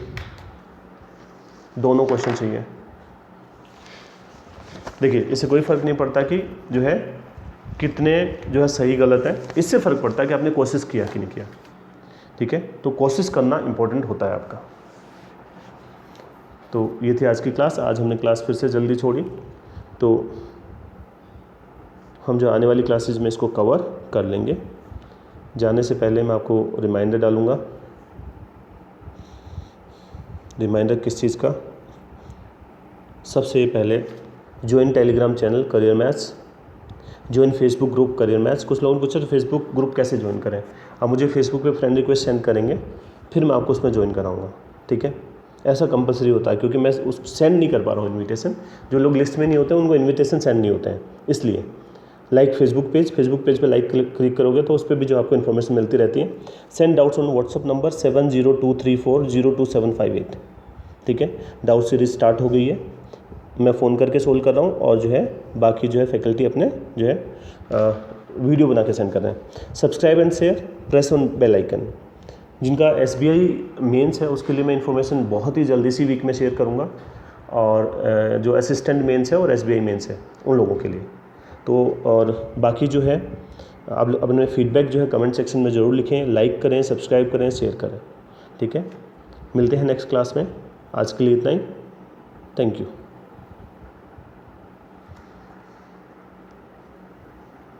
दोनों क्वेश्चन सही है। देखिए इससे कोई फ़र्क नहीं पड़ता कि जो है कितने जो है सही गलत है, इससे फ़र्क पड़ता है कि आपने कोशिश किया कि नहीं किया। ठीक है, तो कोशिश करना इम्पोर्टेंट होता है आपका। तो ये थी आज की क्लास। आज हमने क्लास फिर से जल्दी छोड़ी, तो हम जो आने वाली क्लासेज में इसको कवर कर लेंगे। जाने से पहले मैं आपको रिमाइंडर डालूँगा। रिमाइंडर किस चीज़ का, सबसे पहले join Telegram channel career maths, join Facebook group career maths. कुछ लोगों ने पूछा तो फेसबुक ग्रुप कैसे ज्वाइन करें, आप मुझे फेसबुक पे फ्रेंड रिक्वेस्ट सेंड करेंगे, फिर मैं आपको उसमें ज्वाइन कराऊंगा। ठीक है, ऐसा कंपलसरी होता है क्योंकि मैं उस सेंड नहीं कर पा रहा हूँ इन्विटेशन। जो लोग लिस्ट में नहीं होते उनको इन्विटेशन सेंड नहीं होते हैं, इसलिए लाइक फेसबुक पेज पे लाइक क्लिक करोगे तो उस पर भी जो आपको इन्फॉर्मेशन मिलती रहती है। Send doubts on WhatsApp number 7023402758। ठीक है, डाउट सीरीज स्टार्ट हो गई है, मैं फ़ोन करके सोल्व कर रहा हूँ, और जो है बाकी जो है फैकल्टी अपने जो है वीडियो बना के सेंड कर रहे हैं। Subscribe and share, press on bell icon. जिनका SBI मेंस है उसके लिए मैं इन्फॉर्मेशन बहुत ही जल्दी सी वीक में शेयर करूँगा, और जो असिस्टेंट मेंस है और SBI मेंस है उन लोगों के लिए। तो और बाकी जो है आप अपने फीडबैक जो है कमेंट सेक्शन में ज़रूर लिखें, लाइक करें, सब्सक्राइब करें, शेयर करें। ठीक है, मिलते हैं नेक्स्ट क्लास में। आज के लिए इतना ही, थैंक यू।